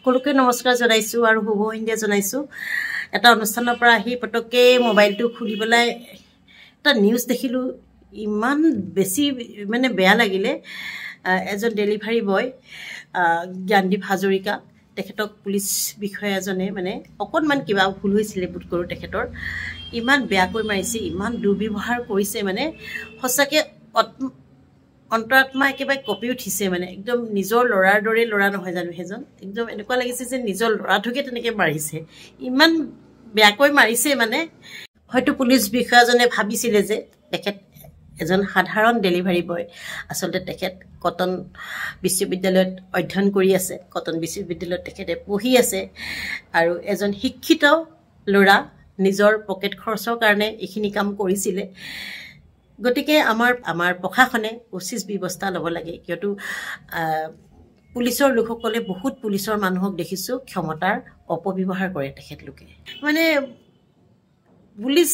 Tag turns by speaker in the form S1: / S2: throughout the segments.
S1: সকলোকে নমস্কাৰ জনাইছো আৰু শুভ সন্ধ্যা জনাইছো। এটা অনুষ্ঠানৰ পৰা আহি পটককে মোবাইলটো খুলি পেলাই এটা নিউজ দেখিলো, ইমান বেছি মানে বেয়া লাগিলে। এজন ডেলিভাৰী বয় জ্ঞানদীপ হাজৰিকা, তেখেতক পুলিচ বিষয়া এজনে মানে অকণমান কিবা ভুল হৈছিলে বোধ কৰোঁ, তেখেতৰ ইমান বেয়াকৈ মাৰিছে, ইমান দুৰ্ব্যৱহাৰ কৰিছে, মানে সঁচাকৈ অন্তৰাত্মা একেবাৰে কঁপি উঠিছে। মানে একদম নিজৰ ল'ৰাৰ দৰে ল'ৰা নহয় জানো সেইজন, একদম এনেকুৱা লাগিছে যে নিজৰ ল'ৰাটোকে তেনেকৈ মাৰিছে, ইমান বেয়াকৈ মাৰিছে। মানে হয়তো পুলিচ বিষয়াজনে ভাবিছিলে যে তেখেত এজন সাধাৰণ ডেলিভাৰী বয়, আচলতে তেখেত কটন বিশ্ববিদ্যালয়ত অধ্যয়ন কৰি আছে, কটন বিশ্ববিদ্যালয়ত তেখেতে পঢ়ি আছে, আৰু এজন শিক্ষিত ল'ৰা নিজৰ পকেট খৰচৰ কাৰণে এইখিনি কাম কৰিছিলে। গতিকে আমাৰ প্ৰশাসনে উচিত ব্যৱস্থা ল'ব লাগে, কিয়তো পুলিচৰ লোকসকলে বহুত পুলিচৰ মানুহক দেখিছোঁ ক্ষমতাৰ অপব্যৱহাৰ কৰে তেখেতলোকে। মানে পুলিচ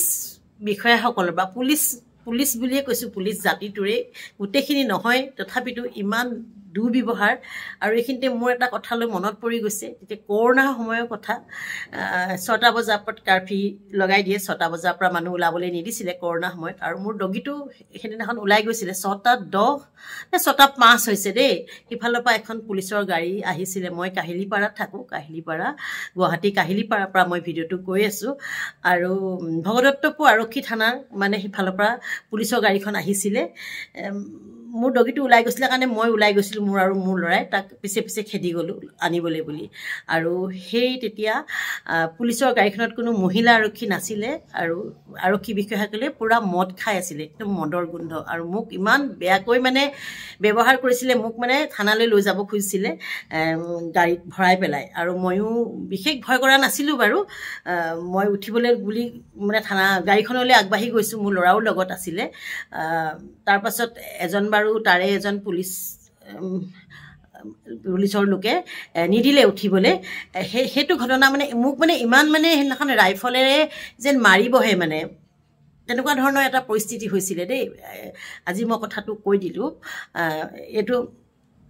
S1: বিষয়াসকলৰ বা পুলিচ বুলিয়ে কৈছোঁ, পুলিচ জাতিটোৰে গোটেইখিনি নহয়, তথাপিতো ইমান দুৰ্ব্যৱহাৰ। আৰু এইখিনিতে মোৰ এটা কথালৈ মনত পৰি গৈছে, তেতিয়া কৰোণাৰ সময়ৰ কথা। 6টা বজাৰ পৰা কাৰ্ফিউ লগাই দিয়ে, 6টা বজাৰ পৰা মানুহ ওলাবলৈ নিদিছিলে কৰোণাৰ সময়ত। আৰু মোৰ ডগীটো সেইদিনাখন ওলাই গৈছিলে 6:10 নে 6:05 হৈছে দেই। সিফালৰ পৰা এখন পুলিচৰ গাড়ী আহিছিলে, মই কাহিলীপাৰাত থাকোঁ, গুৱাহাটী কাহিলীপাৰাৰ পৰা মই ভিডিঅ'টো কৈ আছোঁ। আৰু ভগদত্তপুৰ আৰক্ষী থানাৰ মানে সিফালৰ পৰা পুলিচৰ গাড়ীখন আহিছিলে। মোৰ ডগীটো ওলাই গৈছিলে কাৰণে মই ওলাই গৈছিলোঁ, মোৰ আৰু মোৰ ল'ৰাই তাক পিছে পিছে খেদি গ'লোঁ আনিবলৈ বুলি। আৰু সেই তেতিয়া পুলিচৰ গাড়ীখনত কোনো মহিলা আৰক্ষী নাছিলে, আৰু আৰক্ষী বিষয়াসকলে পূৰা মদ খাই আছিলে, একদম মদৰ গোন্ধ। আৰু মোক ইমান বেয়াকৈ মানে ব্যৱহাৰ কৰিছিলে, মোক মানে থানালৈ লৈ যাব খুজিছিলে গাড়ীত ভৰাই পেলাই। আৰু ময়ো বিশেষ ভয় কৰা নাছিলোঁ বাৰু, মই উঠিবলৈ বুলি মানে থানা গাড়ীখনলৈ আগবাঢ়ি গৈছোঁ, মোৰ ল'ৰাও লগত আছিলে। তাৰপাছত এজন বাৰু তাৰে এজন পুলিচৰ লোকে নিদিলে উঠিবলৈ। সেইটো ঘটনা মানে মোক মানে ইমান মানে সেইদিনাখন ৰাইফলেৰে যেন মাৰিবহে, মানে তেনেকুৱা ধৰণৰ এটা পৰিস্থিতি হৈছিলে দেই। আজি মই কথাটো কৈ দিলোঁ, এইটো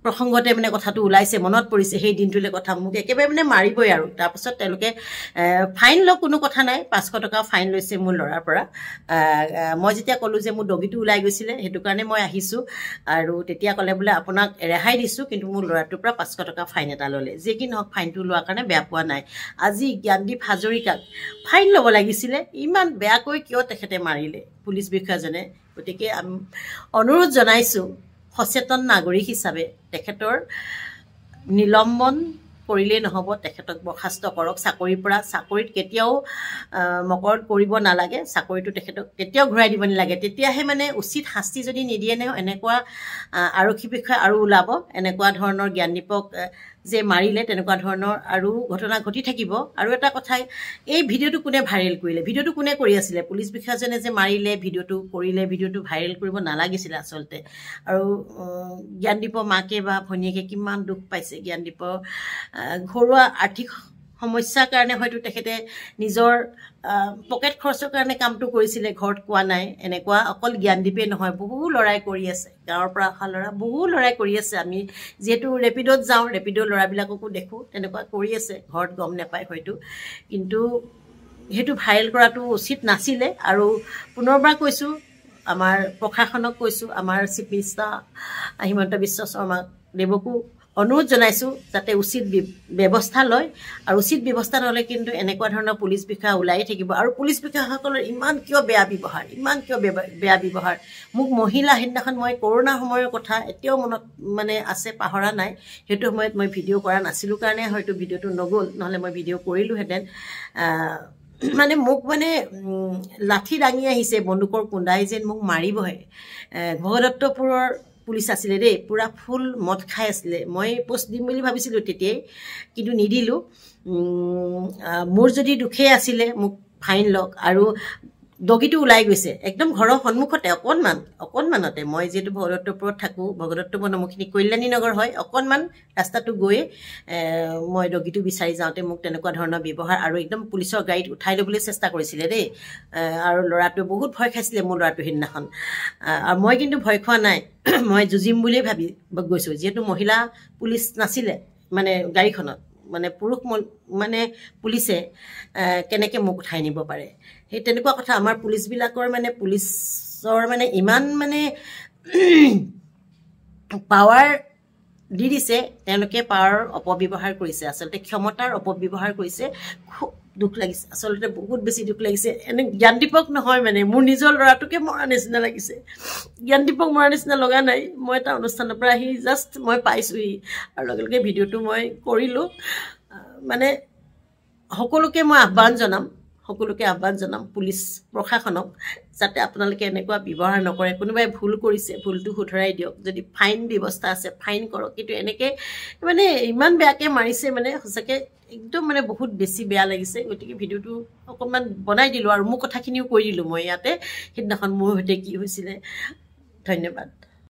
S1: প্ৰসংগতে মানে কথাটো ওলাইছে, মনত পৰিছে সেই দিনটোলৈ কথা, মোক একেবাৰে মানে মাৰিবই। আৰু তাৰপাছত তেওঁলোকে ফাইন লওক, কোনো কথা নাই, 500 টকা ফাইন লৈছে মোৰ ল'ৰাৰ পৰা। মই যেতিয়া ক'লোঁ যে মোৰ ডগীটো ওলাই গৈছিলে সেইটো কাৰণে মই আহিছোঁ, আৰু তেতিয়া ক'লে বোলে আপোনাক ৰেহাই দিছোঁ, কিন্তু মোৰ ল'ৰাটোৰ পৰা 500 টকা ফাইন এটা ল'লে। যি কি নহওক ফাইনটো লোৱাৰ কাৰণে বেয়া পোৱা নাই। আজি জ্ঞানদীপ হাজৰিকাক ফাইন ল'ব লাগিছিলে, ইমান বেয়াকৈ কিয় তেখেতে মাৰিলে পুলিচ বিষয়াজনে। গতিকে আমি অনুৰোধ জনাইছোঁ, সচেতন নাগৰিক হিচাপে তেখেতৰ নিলম্বন কৰিলেই নহ'ব, তেখেতক বৰ্খাস্ত কৰক চাকৰিৰ পৰা। চাকৰিত কেতিয়াও মকৰদ কৰিব নালাগে, চাকৰিটো তেখেতক কেতিয়াও ঘূৰাই দিব নালাগে। তেতিয়াহে মানে উচিত শাস্তি যদি নিদিয়ে নহয়, এনেকুৱা আৰক্ষী বিষয়া আৰু ওলাব, এনেকুৱা ধৰণৰ জ্ঞানদীপক যে মাৰিলে তেনেকুৱা ধৰণৰ আৰু ঘটনা ঘটি থাকিব। আৰু এটা কথা, এই ভিডিঅ'টো কোনে ভাইৰেল কৰিলে, ভিডিঅ'টো কোনে কৰি আছিলে? পুলিচ বিষয়াজনে যে মাৰিলে ভিডিঅ'টো কৰিলে, ভিডিঅ'টো ভাইৰেল কৰিব নালাগিছিলে আচলতে। আৰু জ্ঞানদীপৰ মাকে বা ভনীয়েকে কিমান দুখ পাইছে। জ্ঞানদীপৰ ঘৰুৱা আৰ্থিক সমস্যাৰ কাৰণে হয়তো তেখেতে নিজৰ পকেট খৰচৰ কাৰণে কামটো কৰিছিলে, ঘৰত কোৱা নাই। এনেকুৱা অকল জ্ঞানদীপেই নহয়, বহু ল'ৰাই কৰি আছে, গাঁৱৰ পৰা অহা ল'ৰা বহু ল'ৰাই কৰি আছে। আমি যিহেতু ৰেপিডত যাওঁ, ৰেপিডৰ ল'ৰাবিলাককো দেখোঁ তেনেকুৱা কৰি আছে, ঘৰত গম নাপায় হয়তো। কিন্তু সেইটো ভাইৰেল কৰাটো উচিত নাছিলে। আৰু পুনৰবাৰ কৈছোঁ, আমাৰ প্ৰশাসনক কৈছোঁ, আমাৰ চিফ মিনিষ্টাৰ হিমন্ত বিশ্ব শৰ্মা দেৱকো অনুৰোধ জনাইছোঁ যাতে উচিত ব্যৱস্থা লয়। আৰু উচিত ব্যৱস্থা ল'লে কিন্তু এনেকুৱা ধৰণৰ পুলিচ বিষয়া ওলাই থাকিব। আৰু পুলিচ বিষয়াসকলৰ ইমান কিয় বেয়া ব্যৱহাৰ, মোক মহিলা সেইদিনাখন মই কৰোণাৰ সময়ৰ কথা এতিয়াও মনত মানে আছে, পাহৰা নাই। সেইটো সময়ত মই ভিডিঅ' কৰা নাছিলোঁ কাৰণে হয়তো ভিডিঅ'টো নগ'ল, নহ'লে মই ভিডিঅ' কৰিলোঁহেঁতেন। মানে মোক মানে লাঠি দাঙি আহিছে, বন্দুকৰ কুন্দাই যেন মোক মাৰিবহে। ভগদত্তপুৰৰ পুলিচ আছিলে দেই, পূৰা ফুল মদ খাই আছিলে। মই পোষ্ট দিম বুলি ভাবিছিলোঁ তেতিয়াই, কিন্তু নিদিলোঁ। মোৰ যদি দুখেই আছিলে মোক ফাইন লওক। আৰু ডগীটো ওলাই গৈছে একদম ঘৰৰ সন্মুখতে, অকণমানতে। মই যিহেতু ভগদত্তপুৰত থাকোঁ, ভগদত্তপুৰ নামখিনি কল্যাণী নগৰ হয়, অকণমান ৰাস্তাটো গৈ মই ডগীটো বিচাৰি যাওঁতে মোক তেনেকুৱা ধৰণৰ ব্যৱহাৰ। আৰু একদম পুলিচৰ গাড়ীত উঠাই ল'বলৈ চেষ্টা কৰিছিলে দেই। আৰু ল'ৰাটোৱে বহুত ভয় খাইছিলে, মোৰ ল'ৰাটো সেইদিনাখন। আৰু মই কিন্তু ভয় খোৱা নাই, মই যুঁজিম বুলিয়েই ভাবি গৈছোঁ, যিহেতু মহিলা পুলিচ নাছিলে মানে গাড়ীখনত। মানে পুৰুষ মানে পুলিচে কেনেকৈ মোক উঠাই নিব পাৰে সেই তেনেকুৱা কথা আমাৰ পুলিচবিলাকৰ মানে পুলিচৰ মানে ইমান মানে পাৱাৰ দি দিছে তেওঁলোকে পাৱাৰ অপব্যৱহাৰ কৰিছে আচলতে ক্ষমতাৰ অপব্যৱহাৰ কৰিছে খুব দুখ লাগিছে আচলতে বহুত বেছি দুখ লাগিছে এনে জ্ঞানদীপক নহয় মানে মোৰ নিজৰ ল'ৰাটোকে মৰা নিচিনা লাগিছে জ্ঞানদীপক মৰা নিচিনা লগা নাই মই এটা অনুষ্ঠানৰ পৰা আহি জাষ্ট মই পাইছোঁহি আৰু লগে লগে ভিডিঅ'টো মই কৰিলোঁ মানে সকলোকে মই আহ্বান জনাম পুলিচ প্ৰশাসনক যাতে আপোনালোকে এনেকুৱা ব্যৱহাৰ নকৰে কোনোবাই ভুল কৰিছে ভুলটো শুধৰাই দিয়ক যদি ফাইন ব্যৱস্থা আছে ফাইন কৰক কিন্তু এনেকৈ মানে ইমান বেয়াকৈ মাৰিছে মানে সঁচাকৈ একদম মানে বহুত বেছি বেয়া লাগিছে গতিকে ভিডিঅ'টো অকণমান বনাই দিলোঁ আৰু মোৰ কথাখিনিও কৈ দিলোঁ মই ইয়াতে সিদিনাখন মোৰ সৈতে কি হৈছিলে ধন্যবাদ